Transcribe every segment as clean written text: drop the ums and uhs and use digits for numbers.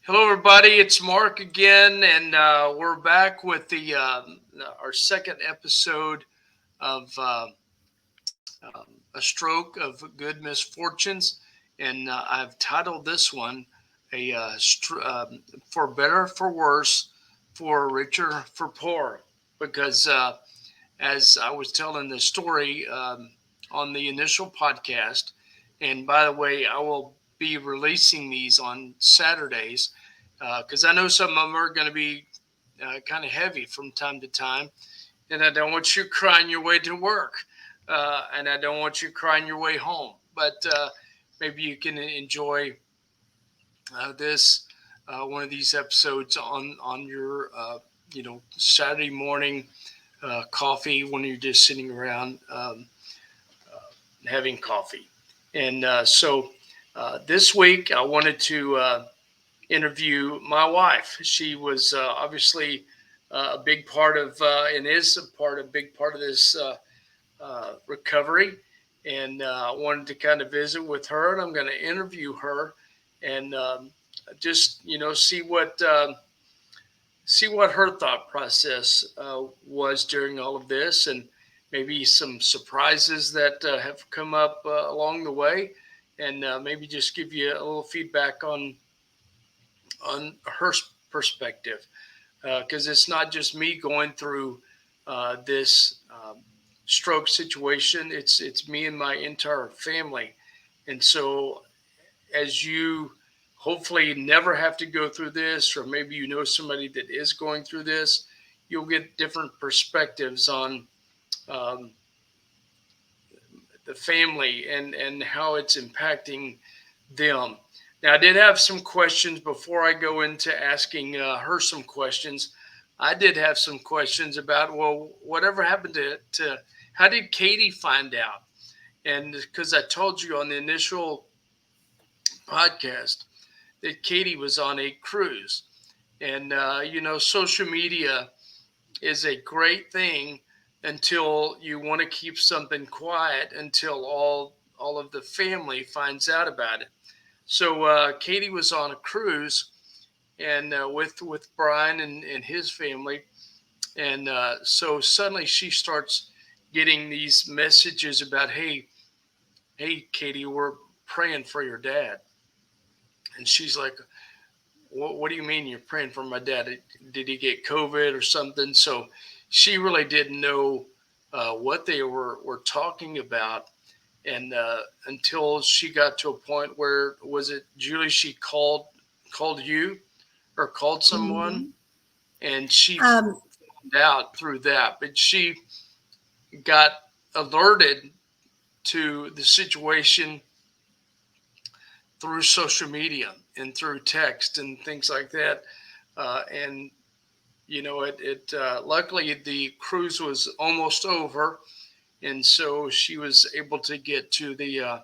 Hello, everybody. It's Mark again, and we're back with the our second episode of a stroke of good misfortunes, and I've titled this one a for better, for worse, for richer, for poor, because as I was telling the story on the initial podcast, and by the way, I will be releasing these on Saturdays because I know some of them are going to be kind of heavy from time to time, and I don't want you crying your way to work, and I don't want you crying your way home. But maybe you can enjoy this one of these episodes on your Saturday morning coffee when you're just sitting around having coffee. And so this week I wanted to interview my wife. She was obviously a big part of and is a big part of this recovery. And I wanted to kind of visit with her, and I'm going to interview her and just see what her thought process was during all of this, and maybe some surprises that have come up along the way, and maybe just give you a little feedback on her perspective, because it's not just me going through this stroke situation. It's me and my entire family, and so as you hopefully never have to go through this, or maybe you know somebody that is going through this, you'll get different perspectives on um, the family and how it's impacting them. Now, I did have some questions before I go into asking her some questions. I did have some questions about, well, whatever happened to how did Katie find out? And because I told you on the initial podcast that Katie was on a cruise. And, social media is a great thing until you want to keep something quiet until all of the family finds out about it. So Katie was on a cruise and with Brian and his family, and so suddenly she starts getting these messages about, hey, Katie, we're praying for your dad, and she's like, what do you mean you're praying for my dad? Did he get COVID or something? So she really didn't know what they were talking about. And until she got to a point where, was it Julie? She called you or called someone, Mhm. and she Um, found out through that. But she got alerted to the situation through social media and through text and things like that. And luckily the cruise was almost over, and so she was able to get to the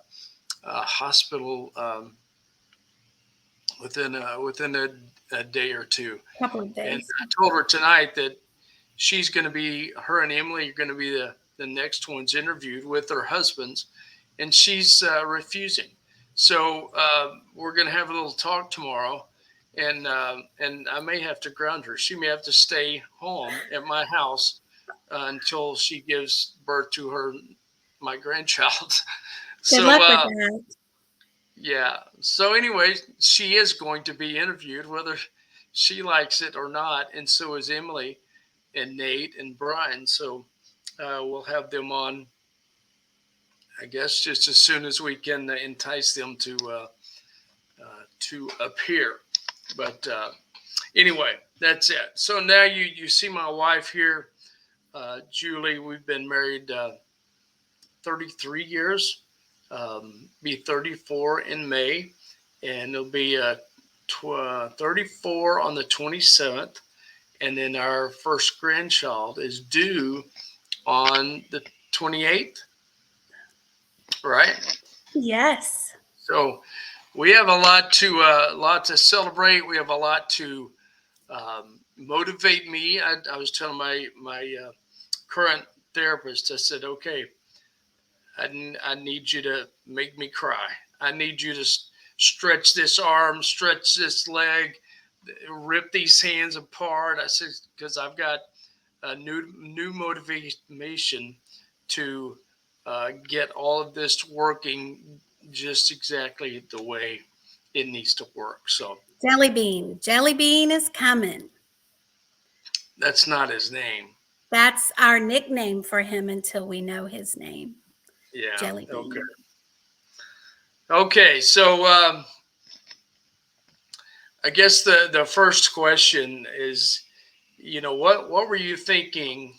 hospital within a day or two. Couple of And days. I told her tonight that she's going to be her and Emily are going to be the next ones interviewed with their husbands, and she's refusing. So we're going to have a little talk tomorrow, and I may have to ground her. She may have to stay home at my house until she gives birth to her my grandchild. Good So luck with that. yeah. So anyway, she is going to be interviewed whether she likes it or not, and so is Emily and Nate and Brian. So we'll have them on, I guess, just as soon as we can entice them to appear. But anyway, that's it. So now you see my wife here, Julie. We've been married 33 years. Be 34 in May, and it'll be 34 on the 27th. And then our first grandchild is due on the 28th, right? Yes. So we have a lot to celebrate. We have a lot to motivate me. I was telling my current therapist, I said, okay, I need you to make me cry. I need you to stretch this arm, stretch this leg. rip these hands apart. I said, because I've got a new motivation to get all of this working just exactly the way it needs to work. So Jelly Bean. Jelly Bean is coming. that's not his name. That's our nickname for him until we know his name. Yeah. Jelly Okay. Bean. Okay. So I guess the first question is, what were you thinking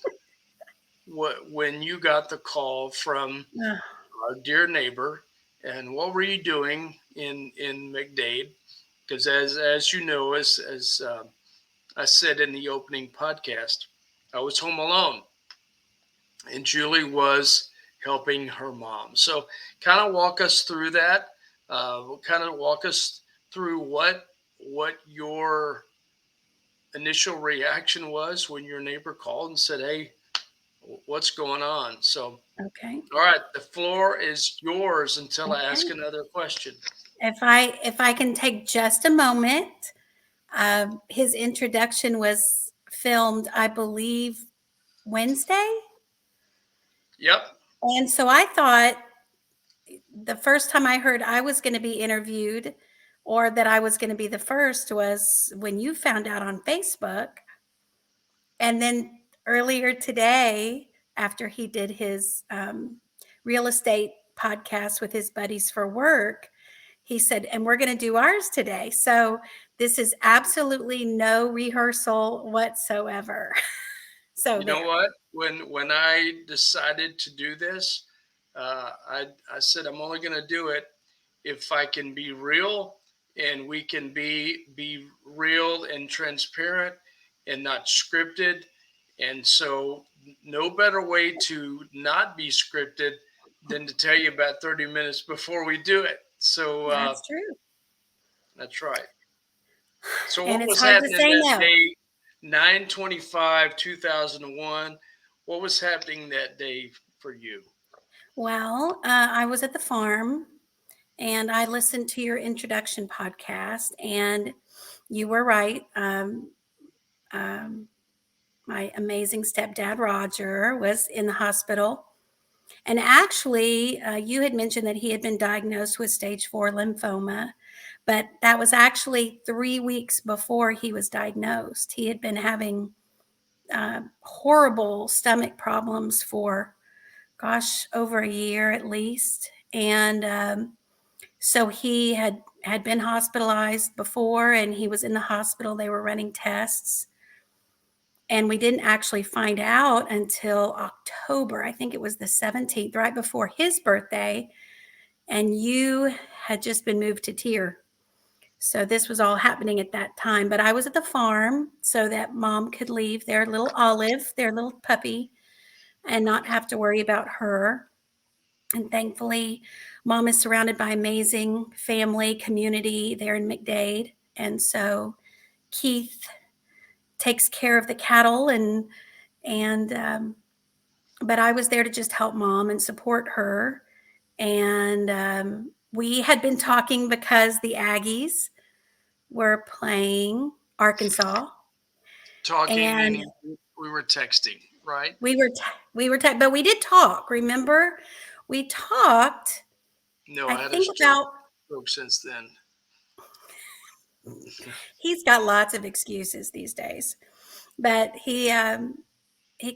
when you got the call from Ugh, our dear neighbor, and what were you doing in McDade? Because as you know, as I said in the opening podcast, I was home alone, and Julie was helping her mom. So, kind of walk us through that. Kind of walk us through what your initial reaction was when your neighbor called and said, "Hey, what's going on?" So, okay. all right, the floor is yours until I ask Okay. another question. If I can take just a moment, his introduction was filmed, I believe, Wednesday, Yep. and so I thought the first time I heard I was going to be interviewed, or that I was going to be the first, was when you found out on Facebook, and then earlier today, after he did his real estate podcast with his buddies for work, he said, and we're going to do ours today. So this is absolutely no rehearsal whatsoever. So You know there. what? When I decided to do this, I said I'm only going to do it if I can be real, and we can be real and transparent and not scripted. And so, no better way to not be scripted than to tell you about 30 minutes before we do it. So That's true. that's right. So And what it's was hard to happening say that no. day, 9/25/2001? What was happening that day for you? Well, I was at the farm and I listened to your introduction podcast, and you were right. Um, my amazing stepdad, Roger, was in the hospital. And actually, you had mentioned that he had been diagnosed with stage 4 lymphoma, but that was actually 3 weeks before he was diagnosed. He had been having horrible stomach problems for, gosh, over a year at least. And so he had been hospitalized before, and he was in the hospital. They were running tests, and we didn't actually find out until October. I think it was the 17th, right before his birthday, and you had just been moved to tier. So this was all happening at that time. But I was at the farm so that mom could leave their little Olive, their little puppy, and not have to worry about her. And thankfully, mom is surrounded by amazing family, community there in McDade. And so Keith takes care of the cattle, and but I was there to just help mom and support her. And we had been talking because the Aggies were playing Arkansas, Talking, and meaning we were texting, right? but we did talk. Remember, we talked. No, I I had a think about stroke since then. he's got lots of excuses these days, but he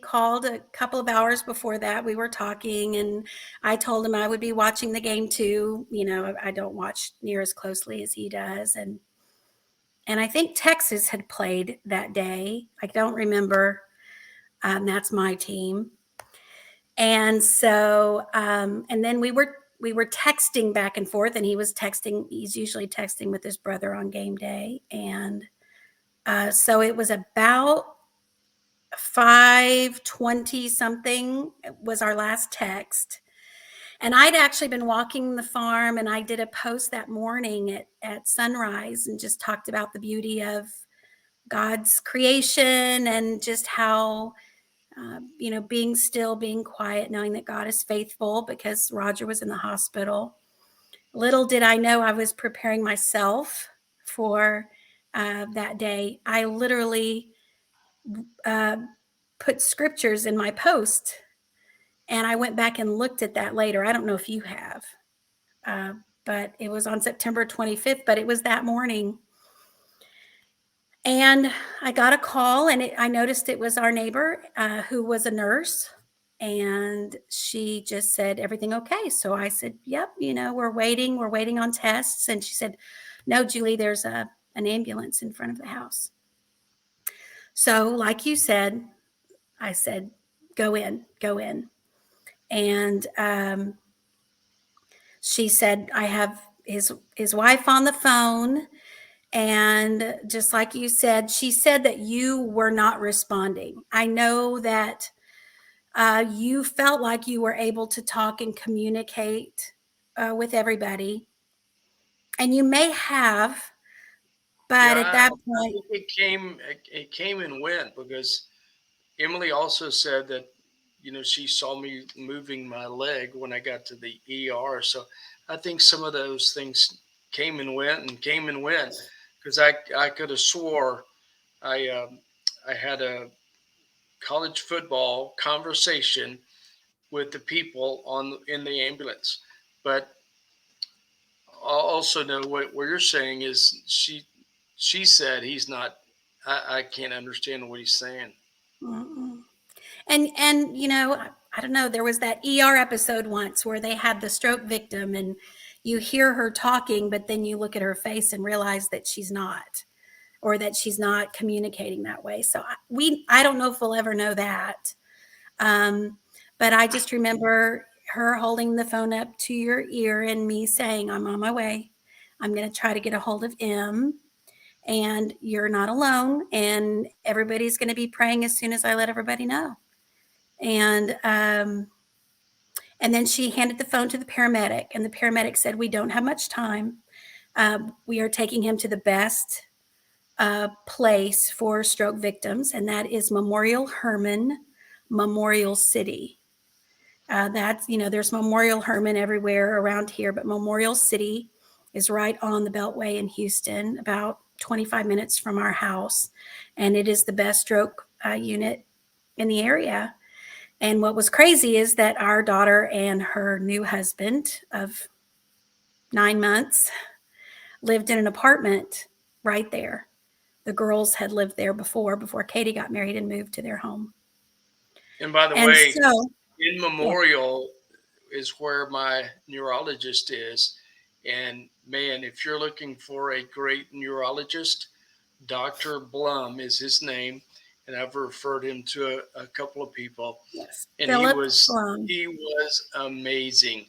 called a couple of hours before that. We were talking, and I told him I would be watching the game too. You know, I don't watch near as closely as he does, and I think Texas had played that day. I don't remember. That's my team. And so, and then we were texting back and forth, and he was texting. He's usually texting with his brother on game day, and so it was about 5:20 something was our last text. And I'd actually been walking the farm, and I did a post that morning at sunrise and just talked about the beauty of God's creation, and just how, being still, being quiet, knowing that God is faithful, because Roger was in the hospital. Little did I know I was preparing myself for that day. I literally uh, put scriptures in my post, and I went back and looked at that later. I don't know if you have, uh, but it was on September 25th, but it was that morning. And I got a call, and I noticed it was our neighbor who was a nurse. And she just said, "Everything okay?" So I said, "Yep, we're waiting on tests." And she said, "No, Julie, there's an ambulance in front of the house." So, like you said, I said, "Go in, go in." And she said, "I have his wife on the phone." And just like you said, she said that you were not responding. I know that you felt like you were able to talk and communicate with everybody, and you may have, Yeah, but at that I point, think it came and went because Emily also said that she saw me moving my leg when I got to the ER. So I think some of those things came and went because I could have swore I had a college football conversation with the people on in the ambulance. But I also know what you're saying is she said he's not. I can't understand what he's saying. mm-mm. And I don't know. There was that ER episode once where they had the stroke victim, and you hear her talking, but then you look at her face and realize that she's not, or that she's not communicating that way. So I don't know if we'll ever know that. Um, but I just remember her holding the phone up to your ear and me saying, "I'm on my way. I'm going to try to get a hold of M, and you're not alone. And everybody's going to be praying as soon as I let everybody know." And and then she handed the phone to the paramedic, and the paramedic said, "We don't have much time. We are taking him to the best place for stroke victims, and that is Memorial Hermann, Memorial City." That's, there's Memorial Hermann everywhere around here, but Memorial City is right on the Beltway in Houston, about 25 minutes from our house. And it is the best stroke unit in the area. And what was crazy is that our daughter and her new husband of 9 months lived in an apartment right there. The girls had lived there before Katie got married and moved to their home. And by the And way, so, in yeah, Memorial is where my neurologist is. And man, if you're looking for a great neurologist, Dr. Blum is his name. And I've referred him to a couple of people. yes, And Philip Blum. he was amazing.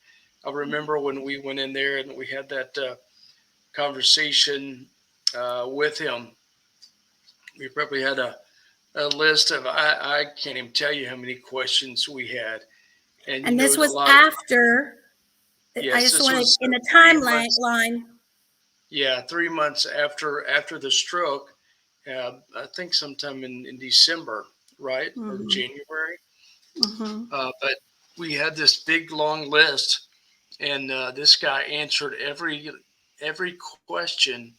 I remember when we went in there and we had that conversation with him. We probably had a list of I can't even tell you how many questions we had, and And it this was a was lot. after, I Yes, just this want to, was in the 3 months. timeline. Yeah, 3 months after the stroke. I think sometime in December, right, or Mm-hmm, January. mm-hmm. But we had this big long list, and this guy answered every question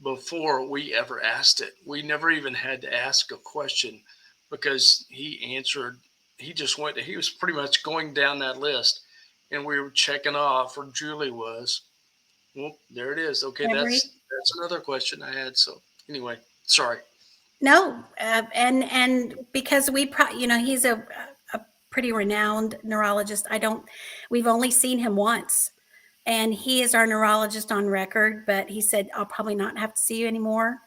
before we ever asked it. We never even had to ask a question because he answered. He just went. He was pretty much going down that list, and we were checking off, or Julie was. Well, there it is. Okay, Every that's another question I had. So anyway, sorry. No, and because he's a pretty renowned neurologist. We've only seen him once, and he is our neurologist on record. But he said, "I'll probably not have to see you anymore."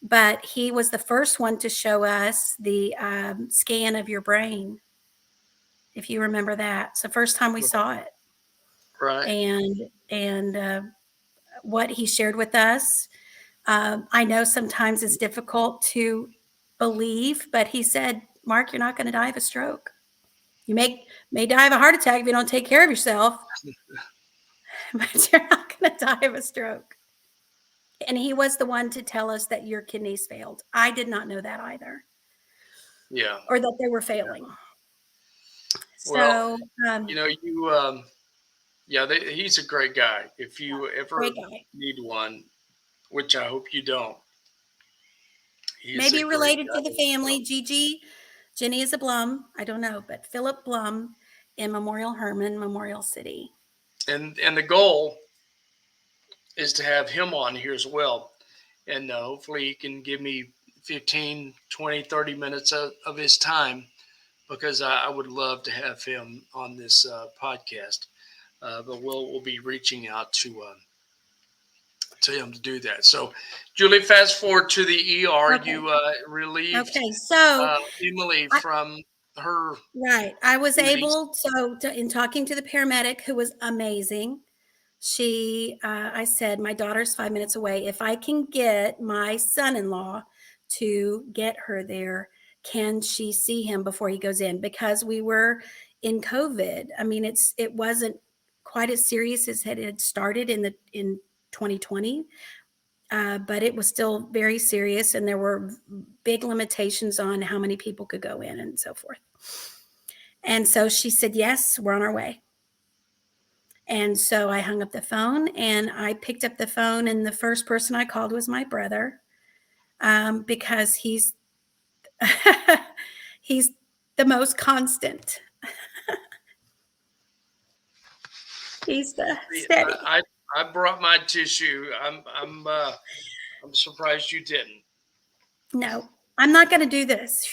But he was the first one to show us the scan of your brain, if you remember that. It's the first time we saw it, Right. and what he shared with us. I know sometimes it's difficult to believe, but he said, "Mark, you're not going to die of a stroke. You may die of a heart attack if you don't take care of yourself, but you're not going to die of a stroke." And he was the one to tell us that your kidneys failed. I did not know that either, Yeah. or that they were failing. Well, So, you yeah, he's a great guy. If yeah, you great ever guy. need one, which I hope you don't. He is a Maybe great related to guy the as well. family. Gigi, Jenny is a Blum. I don't know, but Philip Blum in Memorial Herman, Memorial City. And the goal is to have him on here as well. And hopefully he can give me 15, 20, 30 minutes of his time because I would love to have him on this podcast. But we'll be reaching out to him to do that. So, Julie, fast forward to the ER. Okay. You relieved Okay. So, Emily I, from her right. I was duties. able, in talking to the paramedic, who was amazing, I said, my daughter's 5 minutes away. If I can get my son in law to get her there, can she see him before he goes in? Because we were in COVID. I mean, it wasn't quite as serious as it had started in 2020, but it was still very serious, and there were big limitations on how many people could go in and so forth. And so she said, yes, we're on our way. And so I hung up the phone and I picked up the phone, and the first person I called was my brother, because he's the most constant. He's the steady. I brought my tissue. I'm surprised you didn't. No, I'm not going to do this.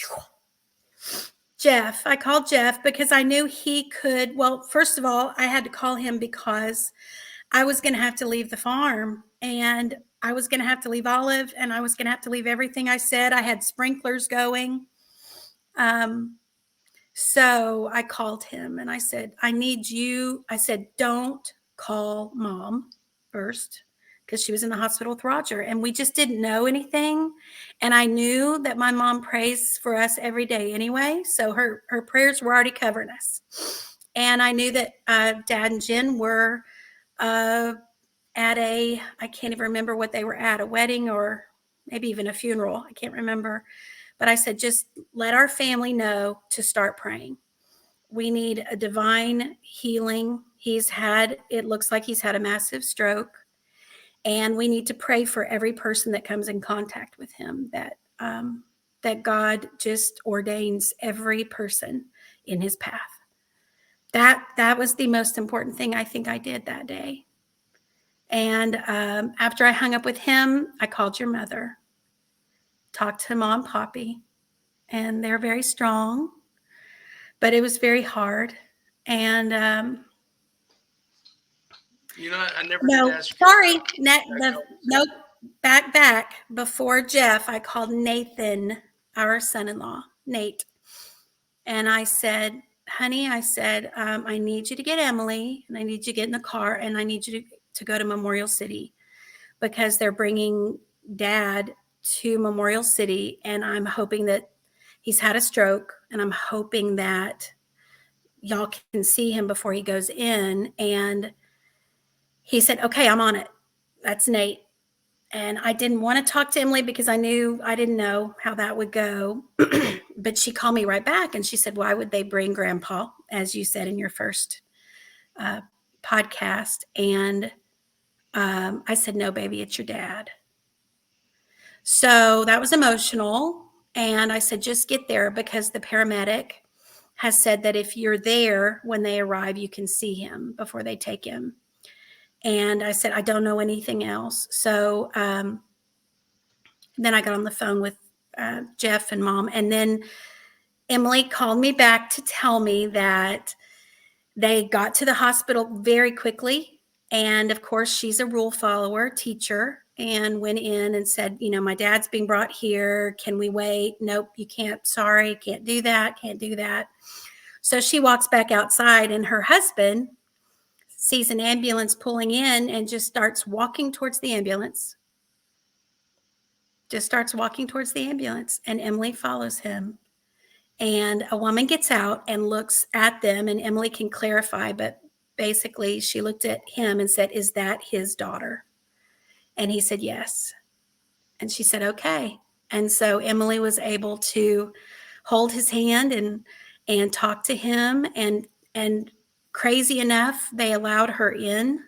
Jeff, I called Jeff because I knew he could. Well, first of all, I had to call him because I was going to have to leave the farm, and I was going to have to leave Olive, and I was going to have to leave everything I said. I had sprinklers going. Um, so I called him and I said, I need you. I said, don't call mom first, because she was in the hospital with Roger and we just didn't know anything. And I knew that my mom prays for us every day anyway. So her prayers were already covering us. And I knew that Dad and Jen were uh, at I can't even remember what they were at, a wedding or maybe even a funeral. I can't remember. But I said, just let our family know to start praying. We need a divine healing. It looks like he's had a massive stroke. And we need to pray for every person that comes in contact with him, that God just ordains every person in his path. That was the most important thing I think I did that day. And after I hung up with him, I called your mother, talked to Mom, Poppy, and they're very strong, but it was very hard. And I never did no, ask you sorry, about diagnosis. nope, back before Jeff, I called Nathan, our son-in-law, Nate, and I said, honey, I said, I need you to get Emily, and I need you to get in the car, and I need you to go to Memorial City, because they're bringing Dad to Memorial City, and I'm hoping that he's had a stroke, and I'm hoping that y'all can see him before he goes in. And he said, okay, I'm on it. That's Nate. And I didn't want to talk to Emily because I didn't know how that would go. But she called me right back and she said, why would they bring Grandpa, as you said in your first uh, podcast? And I said, no, baby, it's your dad. So that was emotional. And I said, just get there, because the paramedic has said that if you're there when they arrive, you can see him before they take him. And I said, I don't know anything else. So then I got on the phone with Jeff and Mom. And then Emily called me back to tell me that they got to the hospital very quickly. And of course, she's a rule follower, teacher, and went in and said, my dad's being brought here. Can we wait? Nope, you can't. Sorry, can't do that. Can't do that. So she walks back outside, and her husband sees an ambulance pulling in and just starts walking towards the ambulance. And Emily follows him. And a woman gets out and looks at them, and Emily can clarify, but basically she looked at him and said, is that his daughter? And he said, yes. And she said, okay. And so Emily was able to hold his hand and talk to him, and crazy enough, they allowed her in.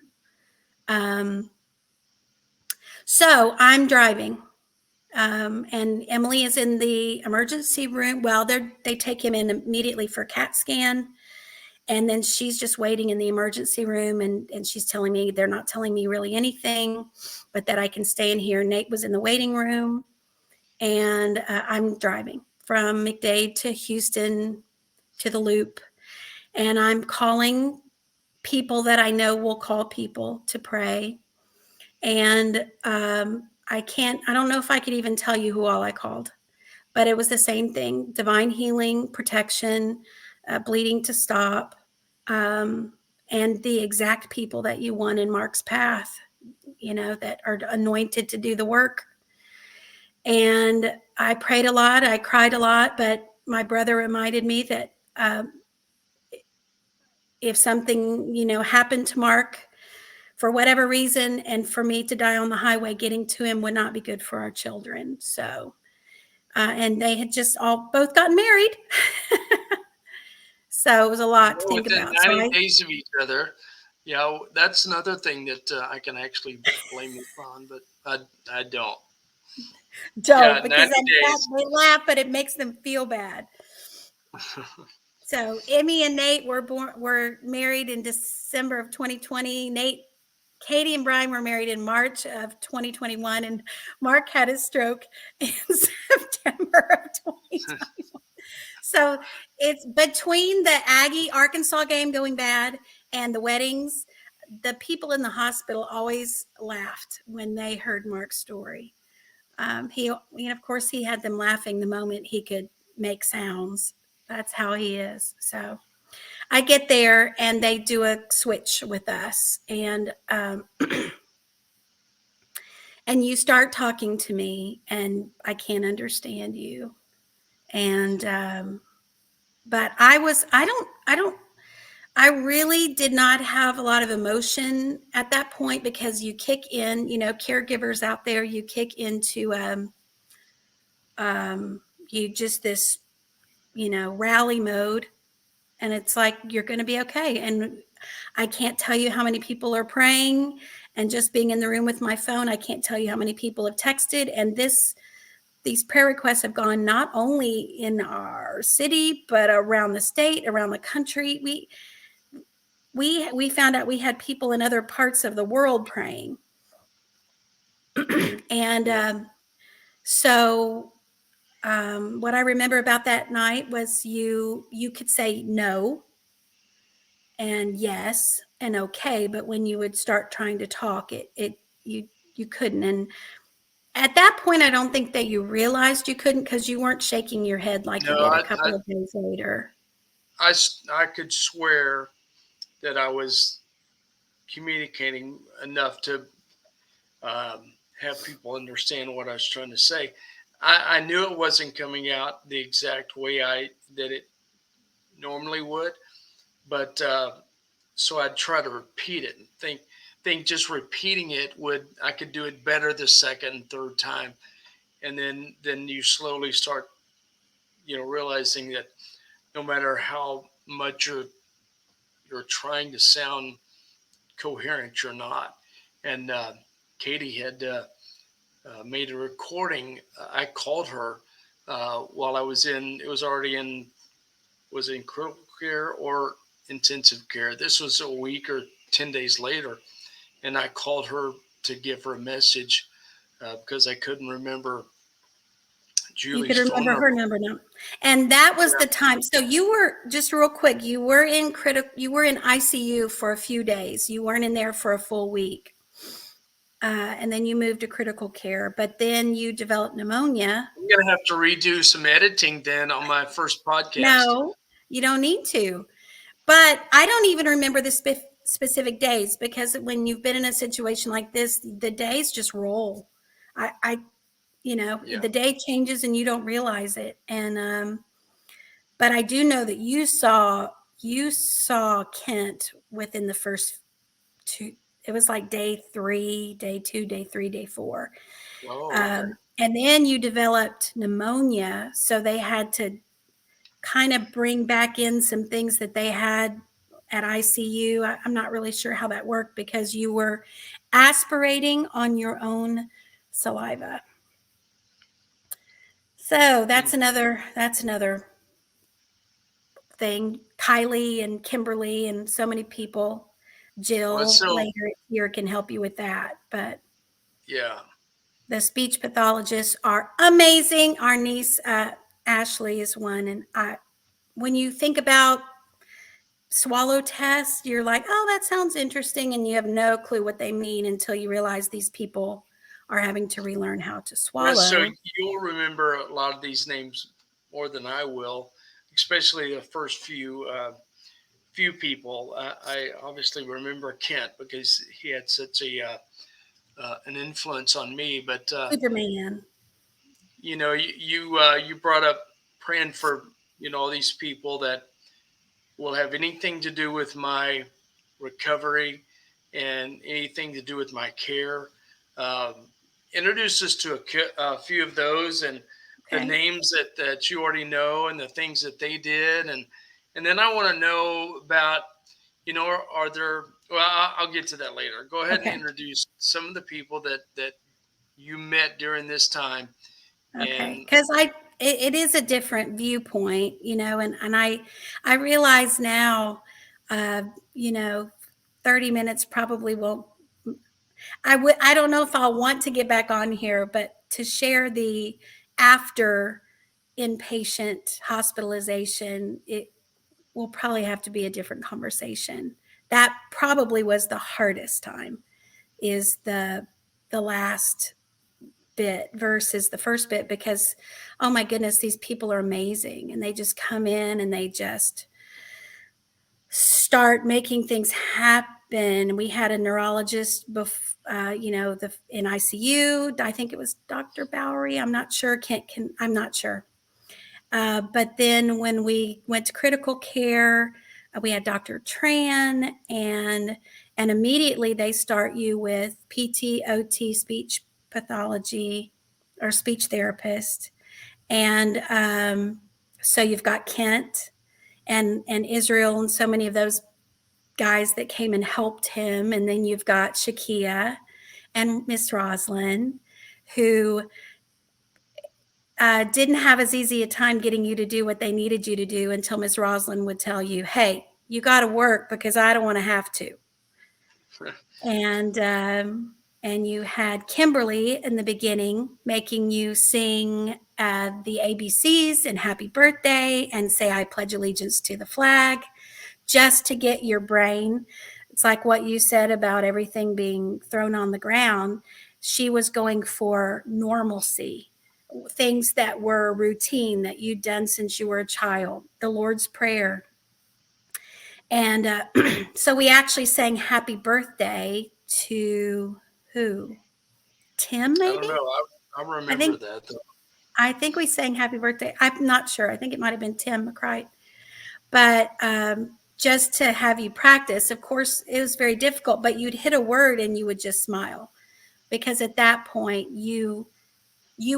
So I'm driving, and Emily is in the emergency room. Well, they take him in immediately for CAT scan. And then she's just waiting in the emergency room, and she's telling me they're not telling me really anything, but that I can stay in here. Nate was in the waiting room, and I'm driving from McDade to Houston to the Loop, and I'm calling people that I know will call people to pray. And I don't know if I could even tell you who all I called, but it was the same thing: divine healing, protection, bleeding to stop, um, and the exact people that you want in Mark's path, that are anointed to do the work. And I prayed a lot, I cried a lot, but my brother reminded me that if something, happened to Mark for whatever reason, and for me to die on the highway getting to him would not be good for our children. So, and they had just all both gotten married. So it was a lot to think Within about. So 90 days of each other. Yeah, that's another thing that I can actually blame this on, but I don't. Yeah, don't, because 90 that days. they laugh, but it makes them feel bad. So Emmy and Nate were married in December of 2020. Katie and Brian were married in March of 2021, and Mark had his stroke in September of 2021. So it's between the Aggie Arkansas game going bad and the weddings, the people in the hospital always laughed when they heard Mark's story. Of course, he had them laughing the moment he could make sounds. That's how he is. So I get there and they do a switch with us, and you start talking to me, and I can't understand you. And but I really did not have a lot of emotion at that point, because you kick in, caregivers out there, you kick into you just this, rally mode, and it's like you're going to be okay. And I can't tell you how many people are praying, and just being in the room with my phone, I can't tell you how many people have texted. And these prayer requests have gone not only in our city, but around the state, around the country. We found out we had people in other parts of the world praying. And Yeah. so what I remember about that night was you could say no and yes and okay, but when you would start trying to talk, you couldn't. And at that point, I don't think that you realized you couldn't, because you weren't shaking your head like No, you did a couple of days later. I could swear that I was communicating enough to have people understand what I was trying to say. I knew it wasn't coming out the exact way that it normally would, but so I'd try to repeat it and think just repeating it would I could do it better the second, third time, and then you slowly start realizing that no matter how much you're trying to sound coherent, you're not. And Katie had made a recording. I called her while I was in. It was already in. Was in critical care or intensive care. This was a week or 10 days later, and I called her to give her a message because I couldn't remember You could Julie's phone remember her number. number now. And that was Yeah. the time. So you were, just real quick, you were in ICU for a few days. You weren't in there for a full week. And then you moved to critical care, but then you developed pneumonia. I'm gonna have to redo some editing then on my first podcast. No, you don't need to. But I don't even remember the specific days, because when you've been in a situation like this, the days just roll. I Yeah. the day changes and you don't realize it. And but I do know that you saw Kent within the first two. It was like day 3, day 2, day 3, day 4. Oh, okay. And then you developed pneumonia, so they had to kind of bring back in some things that they had at ICU. I'm not really sure how that worked, because you were aspirating on your own saliva. So Mm. that's another thing. Kylie and Kimberly and so many people. Well, Jill so later here can help you with that. But yeah. the speech pathologists are amazing. Our niece Ashley is one, and when you think about swallow tests, you're like, oh, that sounds interesting, and you have no clue what they mean until you realize these people are having to relearn how to Well, so swallow. you'll remember a lot of these names more than I will, especially the first few people. I obviously remember Kent because he had such a an influence on me. But Superman. you brought up praying for all these people that will have anything to do with my recovery and anything to do with my care. Um, Introduce us to a few of those and the Okay. names that you already know and the things that they did. And then I want to know about, are there, well, I'll get to that later. Go ahead and Okay. introduce some of the people that you met during this time. Okay. And Because it is a different viewpoint, and I realize now, uh, you know, 30 minutes probably won't. I don't know if I'll want to get back on here, but to share the after inpatient hospitalization, it will probably have to be a different conversation. That probably was the hardest time, is the last bit versus the first bit, because oh my goodness, these people are amazing, and they just come in and they just start making things happen. We had a neurologist in ICU. I think it was Dr. Bowery. I'm not sure. I'm not sure. But then when we went to critical care, we had Dr. Tran, and immediately they start you with PT, OT, speech pathology, or speech therapist, and so you've got Kent and Israel and so many of those guys that came and helped him. And then you've got Shakia and Miss Roslyn, who didn't have as easy a time getting you to do what they needed you to do until Miss Roslyn would tell you, hey, you got to work because I don't want to have to. And and you had Kimberly in the beginning making you sing the ABCs and happy birthday and say I pledge allegiance to the flag, just to get your brain. It's like what you said about everything being thrown on the ground. She was going for normalcy, things that were routine that you'd done since you were a child, the Lord's Prayer. And so we actually sang happy birthday to who? Tim, I don't maybe? know. I I remember think that though. I think we sang happy birthday. I'm not sure. I think it might have been Tim McCrite. But just to have you practice, of course, it was very difficult, but you'd hit a word and you would just smile, because at that point you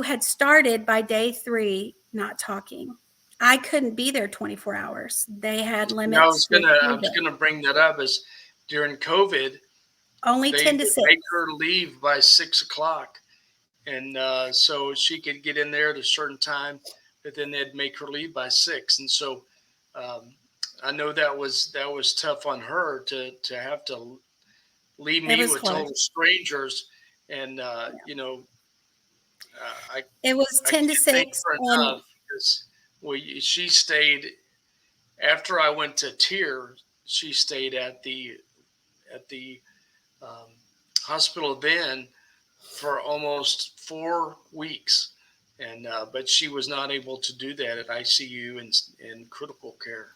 had started by day 3 not talking. I couldn't be there 24 hours. They had And I limits was with gonna I was COVID. gonna bring that up as during COVID Only they 10 to would 6. make her leave by 6 o'clock, and so she could get in there at a certain time, but then they'd make her leave by 6, and so um, I know that was tough on her to have to leave It me was with hard. total strangers, and I It was I 10 to can't thank 6, her and enough because she stayed after I went to tier. She stayed at the um, hospital then for almost 4 weeks, and but she was not able to do that at ICU and critical care.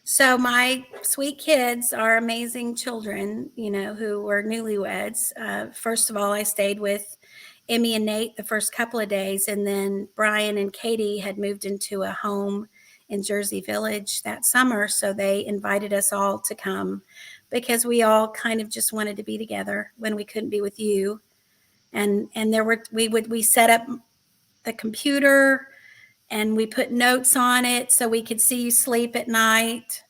so my sweet kids are amazing children, who were newlyweds. First of all, I stayed with Emmy and Nate the first couple of days, and then Brian and Katie had moved into a home in Jersey Village that summer, so they invited us all to come because we all kind of just wanted to be together when we couldn't be with you. And we set up the computer and we put notes on it so we could see you sleep at night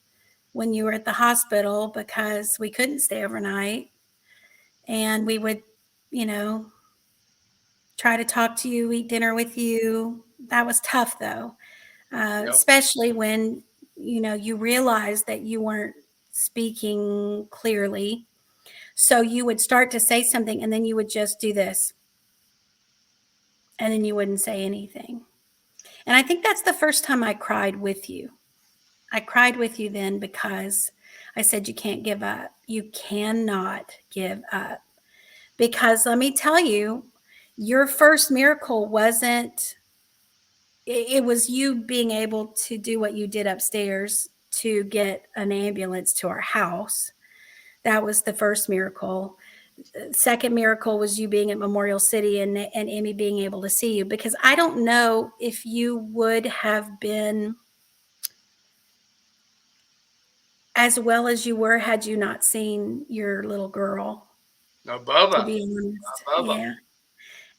when you were at the hospital, because we couldn't stay overnight. and we would, you know, try to talk to you, eat dinner with you. That was tough though, Yep. especially when, you know, you realized that you weren't speaking clearly. So you would start to say something and then you would just do this and then you wouldn't say anything. And I think that's the first time I cried with you. I cried with you then because I said, you can't give up. You cannot give up. Because let me tell you, your first miracle wasn't, it was you being able to do what you did upstairs to get an ambulance to our house. That was the first miracle. Second miracle was you being at Memorial City and Emmy being able to see you, because I don't know if you would have been as well as you were had you not seen your little girl, No, to Bubba. be honest. Bubba. Yeah.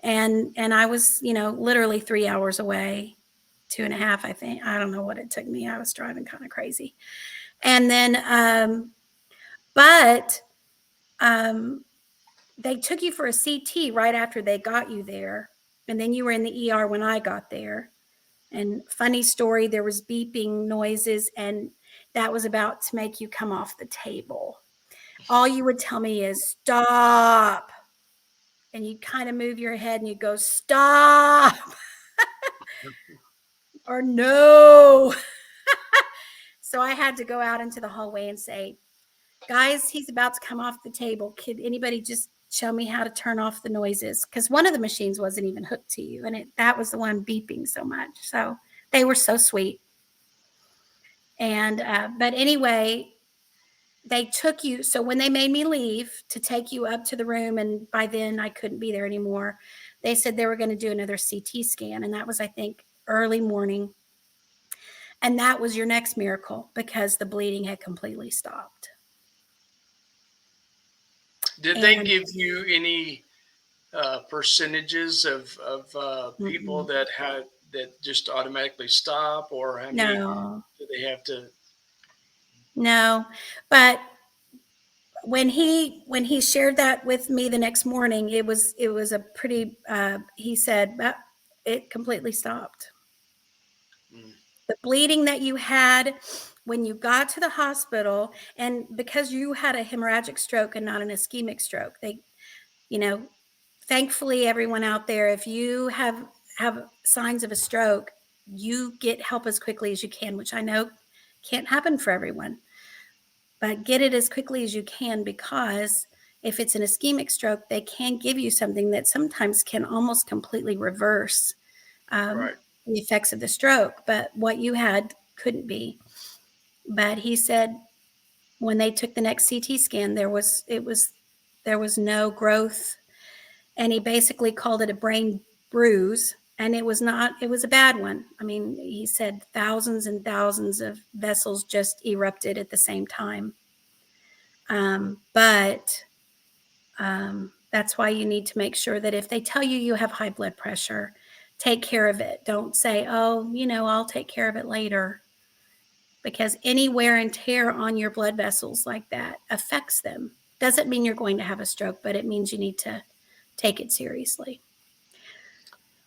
And I was, you know, literally 3 hours away, 2.5, I think. I don't know what it took me. I was driving kind of crazy. And then but um they took you for a CT right after they got you there. And then you were in the ER when I got there. And funny story, there was beeping noises, and that was about to make you come off the table. All you would tell me is stop. And you kind of move your head and you go, stop, or no. So I had to go out into the hallway and say, guys, he's about to come off the table. Could anybody just show me how to turn off the noises? Because one of the machines wasn't even hooked to you, and that was the one beeping so much. So they were so sweet. And but anyway, they took you. So when they made me leave to take you up to the room, and by then I couldn't be there anymore, they said they were going to do another CT scan, and that was, I think, early morning. And that was your next miracle because the bleeding had completely stopped. Did they And give you any percentages of people mm-mm, that had that just automatically stop, or how many no, do they have to? no. But when he shared that with me the next morning, it was a pretty. He said it completely stopped. Mm, The bleeding that you had when you got to the hospital, and because you had a hemorrhagic stroke and not an ischemic stroke, they, you know, thankfully everyone out there, if you have signs of a stroke, you get help as quickly as you can, which I know can't happen for everyone, but get it as quickly as you can, because if it's an ischemic stroke, they can give you something that sometimes can almost completely reverse um, right. the effects of the stroke. But what you had couldn't be. But he said when they took the next CT scan, there was no growth, and he basically called it a brain bruise. And it was not, it was a bad one. I mean, he said thousands and thousands of vessels just erupted at the same time. But that's why you need to make sure that if they tell you you have high blood pressure, take care of it. Don't say, oh, I'll take care of it later, because any wear and tear on your blood vessels like that affects them. Doesn't mean you're going to have a stroke, but it means you need to take it seriously.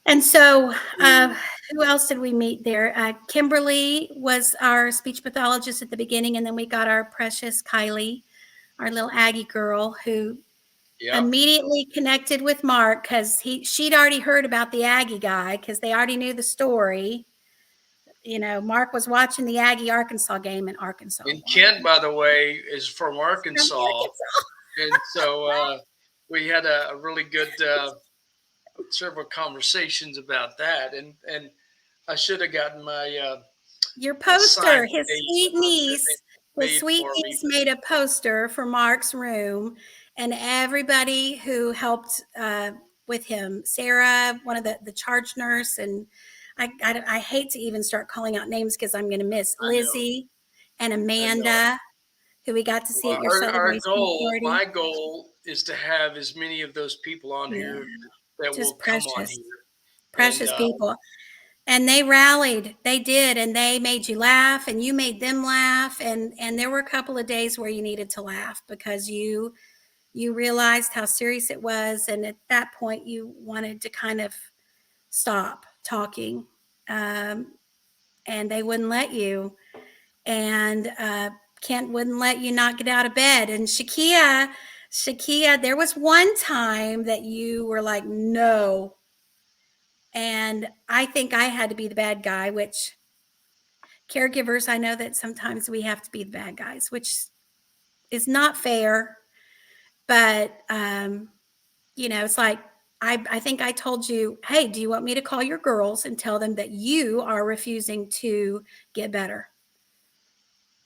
And so, uh, who else did we meet there? Kimberly was our speech pathologist at the beginning, and then we got our precious Kylie, our little Aggie girl, who Yep. immediately connected with Mark because she'd already heard about the Aggie guy because they already knew the story. Mark was watching the Aggie Arkansas game, and Arkansas And won. Kent, by the way, is from From Arkansas, Arkansas. and so we had a really good several conversations about that, and I should have gotten my Your signed poster, page that they his made sweet for me. niece made a poster for Mark's room, and everybody who helped with him, Sarah, one of the charge nurse, and I hate to even start calling out names because I'm going to miss I know, Lizzie and I know. Amanda, who we got to see Well, at your our celebration goal, party. my goal, is to have as many of those people on Yeah, here that will just come on precious, here, and precious people. And they rallied, they did, and they made you laugh, and you made them laugh, and there were a couple of days where you needed to laugh because you realized how serious it was, and at that point, you wanted to kind of stop talking, um, and they wouldn't let you. And Kent wouldn't let you not get out of bed. And Shakia, there was one time that you were like, no. And I think I had to be the bad guy, which caregivers, I know that sometimes we have to be the bad guys, which is not fair. But, it's like, I think I told you, hey, do you want me to call your girls and tell them that you are refusing to get better?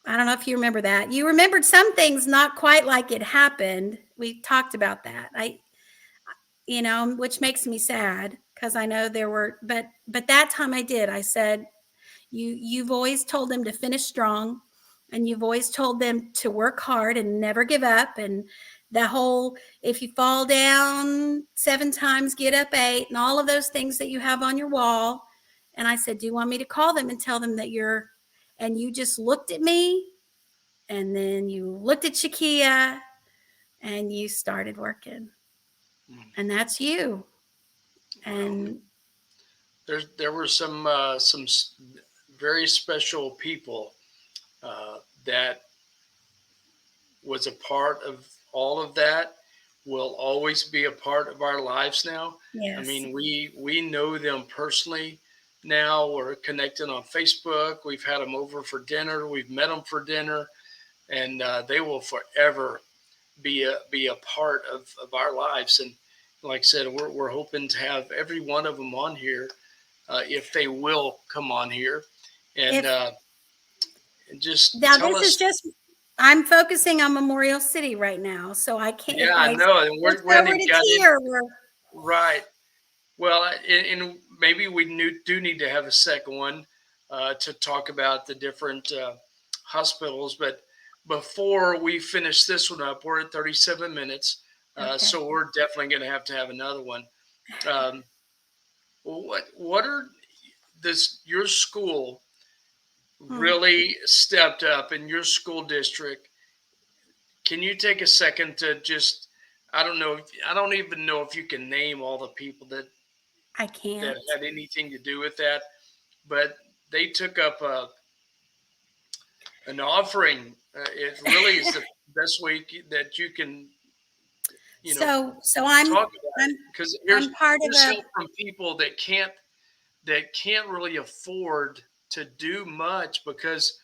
I don't know if you remember that. You remembered some things not quite like it happened. We talked about that. Which makes me sad because I know there were, but that time I did. I said, you've always told them to finish strong, and you've always told them to work hard and never give up, and the whole, if you fall down 7 times, get up 8, and all of those things that you have on your wall. And I said, do you want me to call them and tell them that you're, and you just looked at me, and then you looked at Shakia, and you started working. And that's you. Well, And there were some very special people that was a part of all of that, will always be a part of our lives now. I yes. mean, we know them personally now. We're connected on Facebook. We've had them over for dinner. We've met them for dinner, and they will forever be a part of our lives. And like I said, we're hoping to have every one of them on here, if they will come on here, and If and just now tell this is us. just, I'm focusing on Memorial City right now. So I can't, if Yeah, I I know, and switch we haven't over even to got in. tier, Right. Well, and maybe we do need to have a second one to talk about the different hospitals. But before we finish this one up, we're at 37 minutes, okay. so we're definitely going to have another one. Um, what are this your school Hmm. really stepped up in your school district? Can you take a second to just, I don't know, I don't even know if you can name all the people I that can't. had anything to do with that, but they took up an offering. It really is the best way that you can, you know, So I'm talk about I'm it, because I'm part of here's a, help from people that can't really afford to do much, because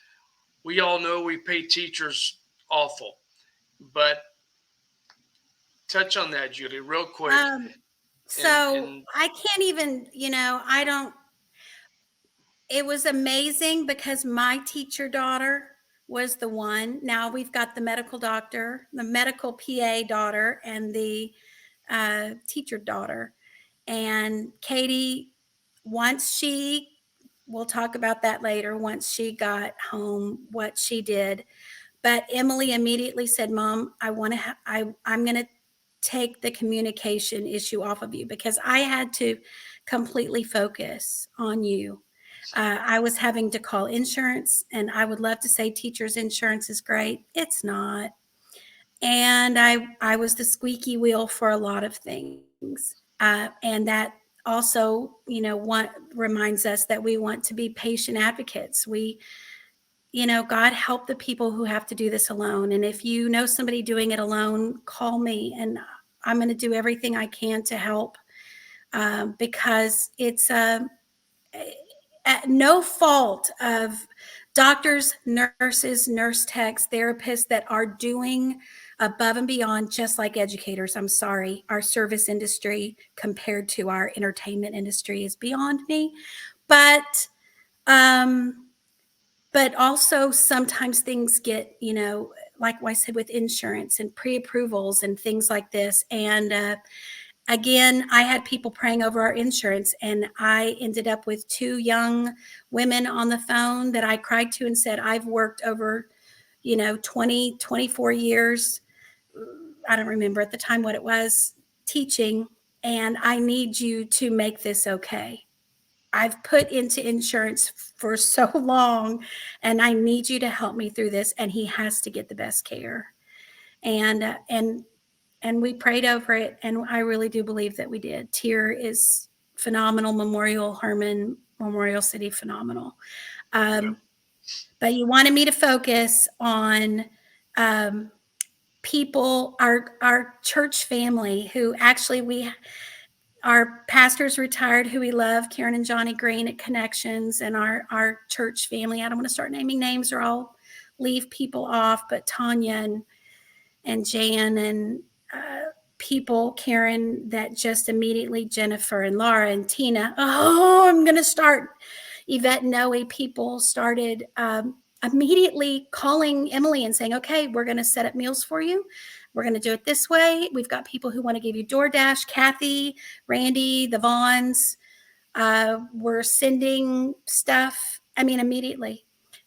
we all know we pay teachers awful. But touch on that, Judy, real quick, um and so and I can't even, I don't, it was amazing because my teacher daughter was the one. Now we've got the medical doctor, the medical PA daughter, and the teacher daughter. And Katie, once she, we'll talk about that later, once she got home, what she did. But Emily immediately said, Mom, I want to, I'm going to take the communication issue off of you, because I had to completely focus on you. I was having to call insurance, and I would love to say teachers' insurance is great. It's not. And I was the squeaky wheel for a lot of things. And that also, reminds us that we want to be patient advocates. God help the people who have to do this alone. And if you know somebody doing it alone, call me, and I'm going to do everything I can to help, because it's at no fault of doctors, nurses, nurse techs, therapists that are doing above and beyond, just like educators. I'm sorry, our service industry compared to our entertainment industry is beyond me. But um, but also sometimes things get, like I said, with insurance and pre-approvals and things like this. And again, I had people praying over our insurance, and I ended up with 2 young women on the phone that I cried to and said, I've worked over, 20, 24 years. I don't remember at the time what it was, teaching, and I need you to make this okay. I've put into insurance for so long, and I need you to help me through this. And he has to get the best care. And and we prayed over it, and I really do believe that we did. Tier is phenomenal. Memorial Herman, Memorial City, phenomenal. Yeah. Um, but you wanted me to focus on um, people, our church family, who actually we our pastors retired, who we love, Karen and Johnny Green at Connections, and our church family. I don't want to start naming names or I'll leave people off, but Tanya and Jan and people, Karen, that just immediately, Jennifer and Laura and Tina. Oh, I'm going to start. Yvette and Noe, people started immediately calling Emily and saying, okay, we're going to set up meals for you. We're going to do it this way. We've got people who want to give you DoorDash, Kathy, Randy, the Vaughns. We're sending stuff. I mean, immediately.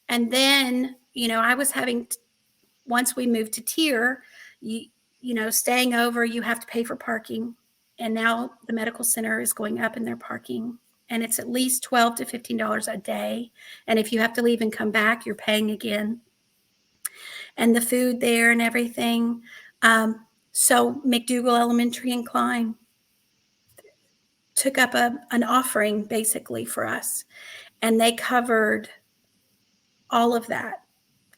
And then, I was having once we moved to tier, you staying over, you have to pay for parking. And now the medical center is going up in their parking. And it's at least $12 to $15 a day. And if you have to leave and come back, you're paying again. And the food there and everything. So McDougall Elementary and Klein took up an offering basically for us. And they covered all of that.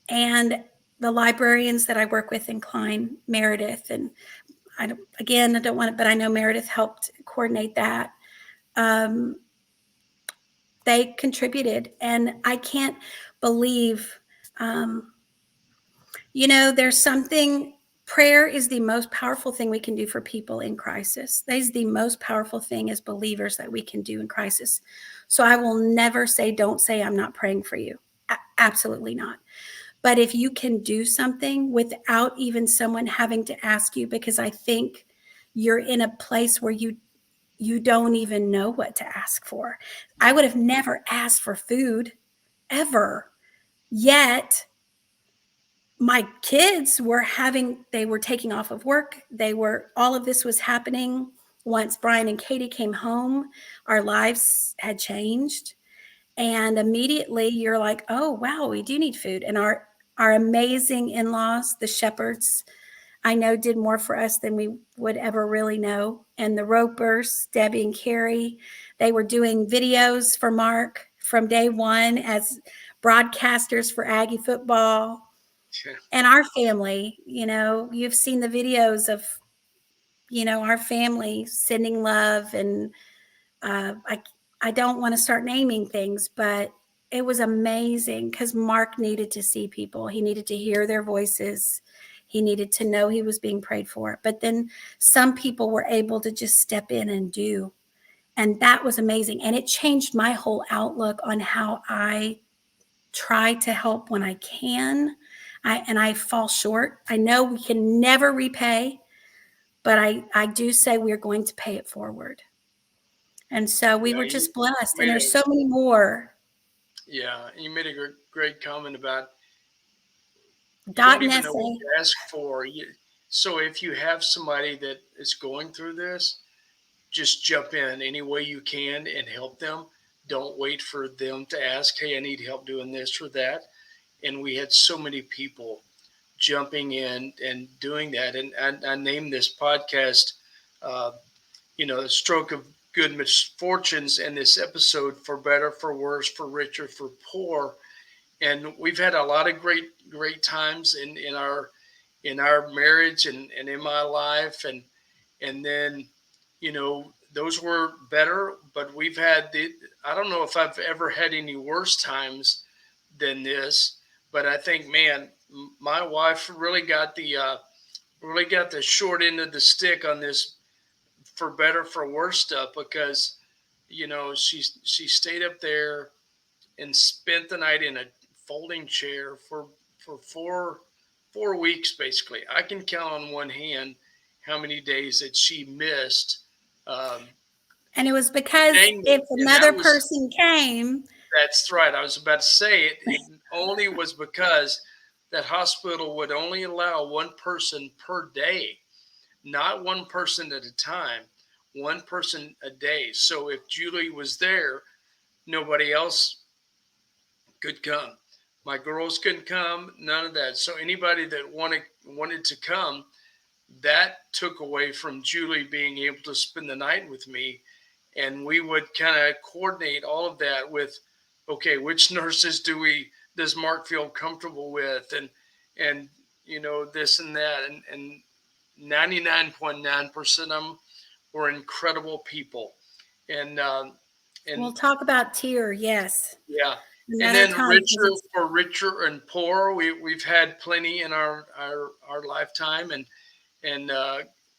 And the librarians that I work with in Klein, Meredith, and I don't want to, but I know Meredith helped coordinate that. Um, they contributed, and I can't believe, um, there's something. Prayer is the most powerful thing we can do for people in crisis. That is the most powerful thing as believers that we can do in crisis. So I will never say, don't say I'm not praying for you. Absolutely not. But if you can do something without even someone having to ask you, because I think you're in a place where you don't even know what to ask for. I would have never asked for food ever. Yet my kids they were taking off of work. All of this was happening once Brian and Katie came home. Our lives had changed. And immediately you're like, oh, wow, we do need food. And our amazing in-laws, the Shepherds, I know did more for us than we would ever really know. And the Ropers, Debbie and Carrie, they were doing videos for Mark from day one as broadcasters for Aggie football. Yeah. And our family, you've seen the videos of, our family sending love. And I don't want to start naming things, but it was amazing because Mark needed to see people. He needed to hear their voices. He needed to know he was being prayed for. But then some people were able to just step in and do. And that was amazing. And it changed my whole outlook on how I try to help when I can. And I fall short. I know we can never repay, but I do say we're going to pay it forward. And so we Yeah. were You just blessed. And made there's a so many more. you made a great comment about you Dot don't and even know what essay. to ask for. So if you have somebody that is going through this, just jump in any way you can and help them. Don't wait for them to ask, hey, I need help doing this or that. And we had so many people jumping in and doing that. And I named this podcast, uh, the stroke of good misfortunes, and this episode for better, for worse, for richer, for poor. And we've had a lot of great times in our marriage and in my life, and then those were better, but we've had the I don't know if I've ever had any worse times than this. But I think, man, my wife really got the short end of the stick on this for better for worse stuff, because she stayed up there and spent the night in a folding chair for 4 weeks basically. I can count on one hand how many days that she missed. Um, And it was because Dang if it. And another person came, that's right. I was about to say it. It only was because that hospital would only allow one person per day, not one person at a time, one person a day. So if Julie was there, nobody else could come. My girls couldn't come, none of that. So anybody that wanted to come, that took away from Julie being able to spend the night with me. And we would kind of coordinate all of that with, okay, which nurses does Mark feel comfortable with? And, this and that. And 99.9% of them were incredible people. And, and We'll talk about tier, yes, yeah. And another then time because richer it's for richer and poor, we've had plenty in our lifetime. And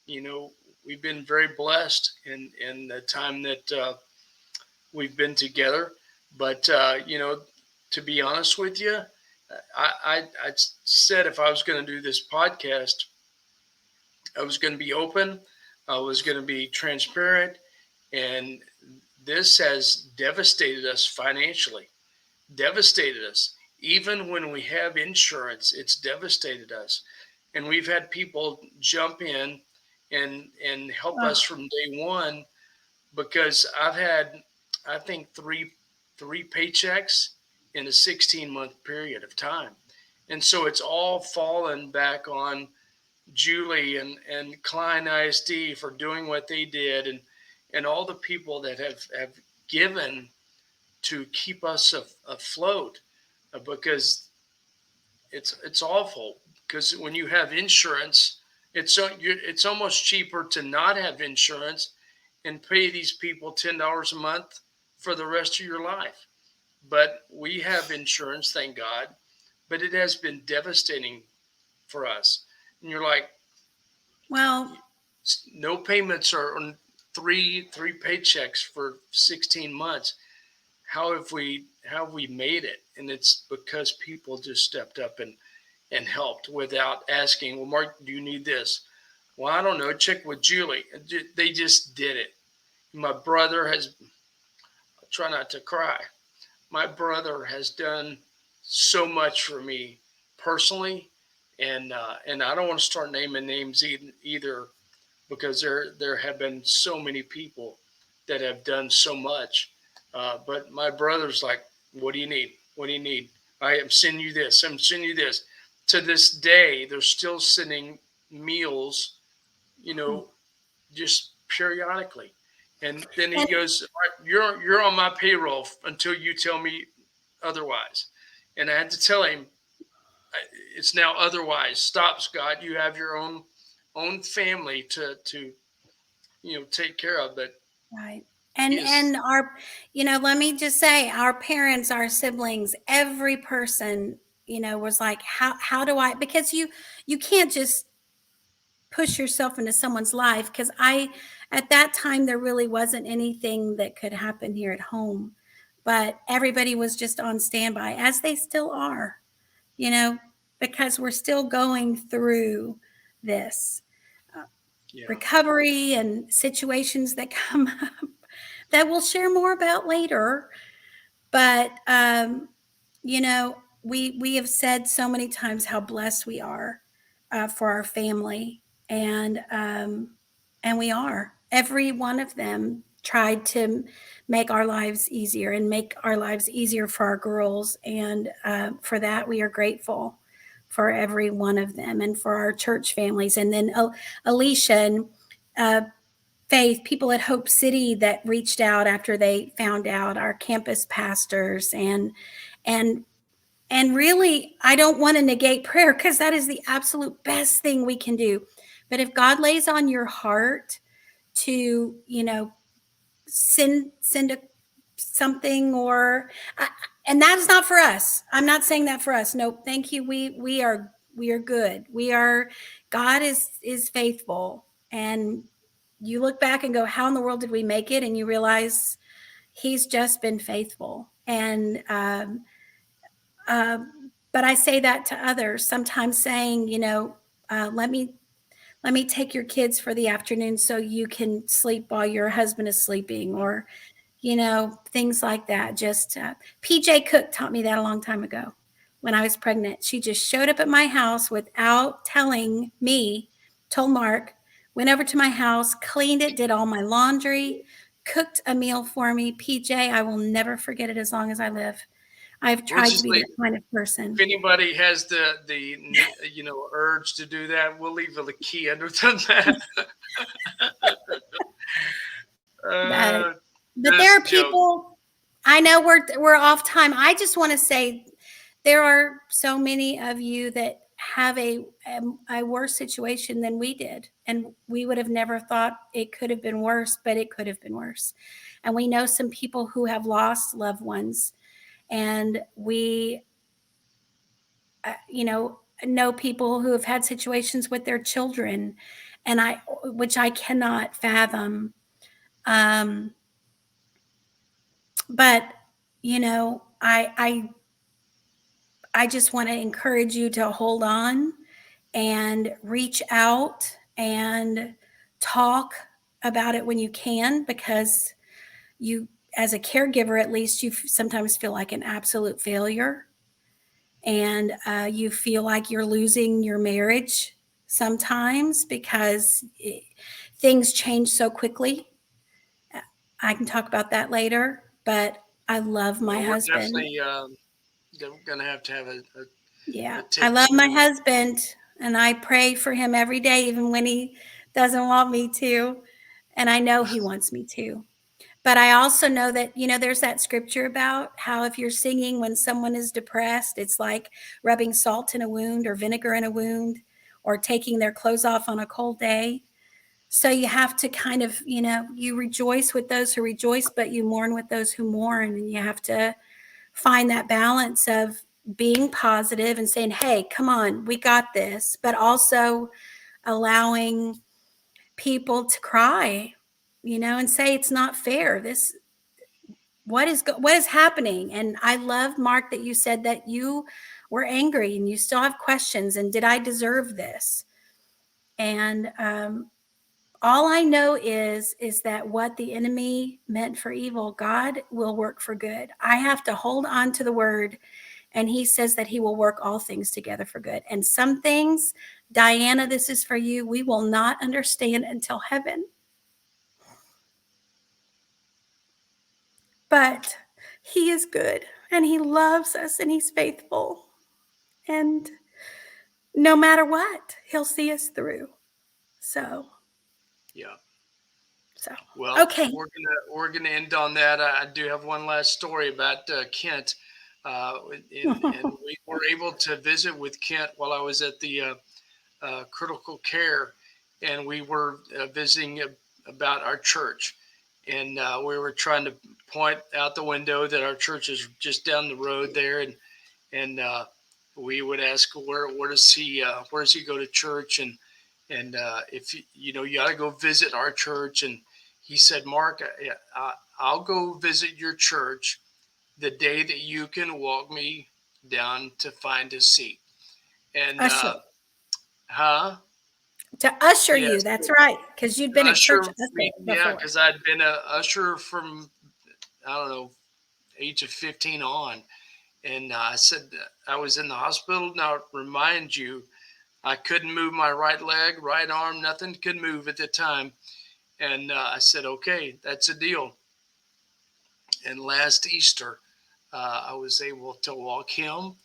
you know we've been very blessed in the time that we've been together. But to be honest with you, I said if I was going to do this podcast, I was going to be open, I was going to be transparent, and this has devastated us financially, devastated us. Even when we have insurance, it's devastated us. And we've had people jump in and help us oh, from day one, because I've had, I think, three paychecks in a 16-month period of time. And so it's all fallen back on Julie and Klein ISD for doing what they did, and all the people that have given to keep us afloat, because it's awful. Because when you have insurance, it's almost cheaper to not have insurance and pay these people $10 a month for the rest of your life. But we have insurance, thank God. But it has been devastating for us. And you're like, well, no payments are on three paychecks for 16 months. How have we made it? And it's because people just stepped up and helped without asking, well, Mark, do you need this? Well, I don't know, check with Julie. They just did it. My brother has, try not to cry, my brother has done so much for me personally. And I don't want to start naming names either, because there have been so many people that have done so much. But my brother's like, what do you need? What do you need? I am sending you this. I'm sending you this. To this day, they're still sending meals, you hmm. know, just periodically. And then he And goes, "All right, you're on my payroll until you tell me otherwise." And I had to tell him, it's now otherwise. Stop, Scott. You have your own family to take care of. But right. he is, And our, let me just say, our parents, our siblings, every person, was like, how do I? Because you can't just push yourself into someone's life. Because at that time, there really wasn't anything that could happen here at home, but everybody was just on standby, as they still are, you know, because we're still going through this yeah, recovery and situations that come up that we'll share more about later. But we have said so many times how blessed we are for our family, and we are. Every one of them tried to make our lives easier and make our lives easier for our girls, and for that we are grateful for every one of them, and for our church families, and then Alicia and uh, Faith, people at Hope City that reached out after they found out, our campus pastors, and and really, I don't want to negate prayer, because that is the absolute best thing we can do. But if God lays on your heart to, send something, or and that's not for us. I'm not saying that for us. No, thank you. We are good. We are, God is faithful, and you look back and go, how in the world did we make it? And you realize he's just been faithful. And uh, but I say that to others sometimes, saying, let me take your kids for the afternoon so you can sleep while your husband is sleeping, or things like that. Just PJ Cook taught me that a long time ago when I was pregnant. She just showed up at my house without telling me, told Mark, went over to my house, cleaned it, did all my laundry, cooked a meal for me. PJ, I will never forget it as long as I live. I've We'll tried to just be leave. that kind of If person. anybody has urge to do that, we'll leave the key under the mat. But uh, but there are just joke. people. I know we're off time. I just want to say there are so many of you that have a worse situation than we did, and we would have never thought it could have been worse, but it could have been worse. And we know some people who have lost loved ones, and we know people who have had situations with their children, and I which I cannot fathom. um but I just want to encourage you to hold on and reach out and talk about it when you can, because you, as a caregiver, at least you sometimes feel like an absolute failure, and you feel like you're losing your marriage sometimes because things change so quickly. I can talk about that later, but I love my Well, we're husband. definitely gonna have to have Yeah, a I take love my two. husband, and I pray for him every day, even when he doesn't want me to. And I know he wants me to. But I also know that, there's that scripture about how if you're singing when someone is depressed, it's like rubbing salt in a wound or vinegar in a wound or taking their clothes off on a cold day. So you have to kind of, you rejoice with those who rejoice, but you mourn with those who mourn. And you have to find that balance of being positive and saying, hey, come on, we got this, but also allowing people to cry, and say it's not fair. What is happening? And I love, Mark, that you said that you were angry and you still have questions. And did I deserve this? And all I know is that what the enemy meant for evil, God will work for good. I have to hold on to the word, and he says that he will work all things together for good. And some things, Diana, this is for you, we will not understand until heaven. But he is good, and he loves us, and he's faithful. And no matter what, he'll see us through. So, Yeah. so Well, okay. we're gonna end on that. I do have one last story about Kent, and we were able to visit with Kent while I was at the critical care, and we were visiting about our church, and we were trying to point out the window that our church is just down the road there, and we would ask where does he go to church, and if you ought to go visit our church. And he said, Mark, I'll go visit your church the day that you can walk me down to find a seat. And Usher. huh To usher you, yes, that's right, because you'd been a church usher usher me, yeah, before. because I'd been a usher from, I don't know, age of 15 on. And I said, I was in the hospital. Now remind you, I couldn't move my right leg, right arm, nothing could move at the time. And I said, okay, that's a deal. And last Easter, I was able to walk him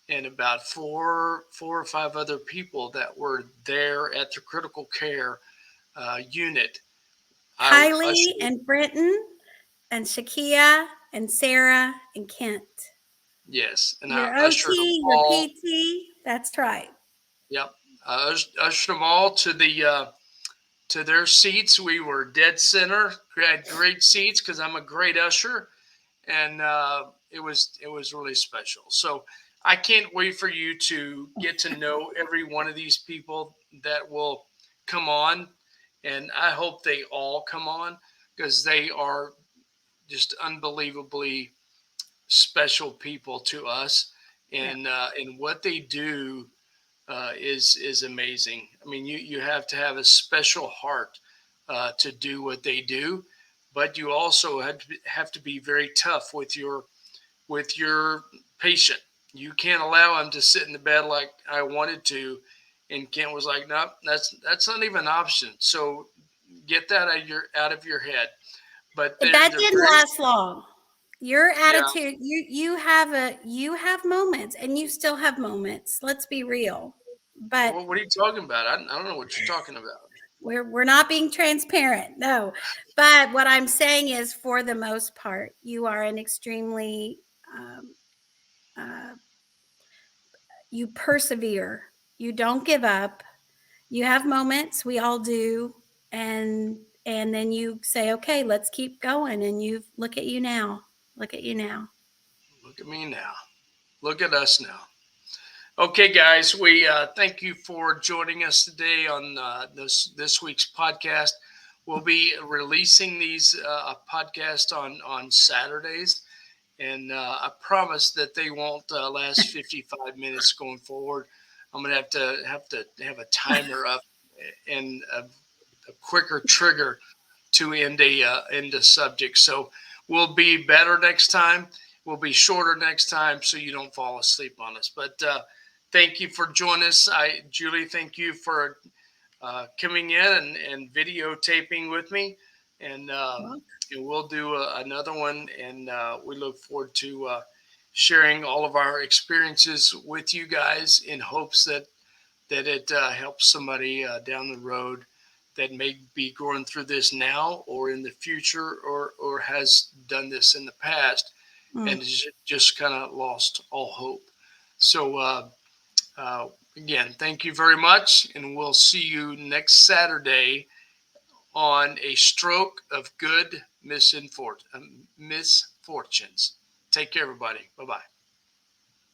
and about four or five other people that were there at the critical care unit. I Kylie ushered, and Brenton and Shakia and Sarah and Kent. yes, and I Your ushered them OT, your all. PT, that's right. Yep, I ushered them all to their seats. We were dead center. We had great seats because I'm a great usher, and it was really special. So I can't wait for you to get to know every one of these people that will come on, and I hope they all come on because they are just unbelievably special people to us, Yeah. and what they do is amazing. I mean, you have to have a special heart to do what they do, but you also have to be very tough with your patient. You can't allow him to sit in the bed like I wanted to. And Kent was like, "Nope, that's not even an option." So get that out of your head. But they're That they're didn't very last long. Your Yeah. attitude, you have moments, and you still have moments. Let's be real. But Well, what are you talking about? I don't know what you're talking about. we're not being transparent. No. But what I'm saying is, for the most part, you are an extremely um, uh, you persevere. You don't give up. You have moments, we all do, and then you say, okay, let's keep going, and you look at you now. Look at you now. Look at me now. Look at us now. Okay, guys, we thank you for joining us today on this week's podcast. We'll be releasing these podcasts on Saturdays, and I promise that they won't last 55 minutes going forward. I'm gonna have a timer up and a quicker trigger to end a subject. So we'll be better next time. We'll be shorter next time, so you don't fall asleep on us. But thank you for joining us. Julie, thank you for coming in and videotaping with me, and Well, we'll do another one. And we look forward to sharing all of our experiences with you guys in hopes that it helps somebody down the road that may be going through this now or in the future, or has done this in the past mm, and has just kind of lost all hope. So again, thank you very much, and we'll see you next Saturday on A Stroke of Good Misfortunes. Take care, everybody. Bye bye.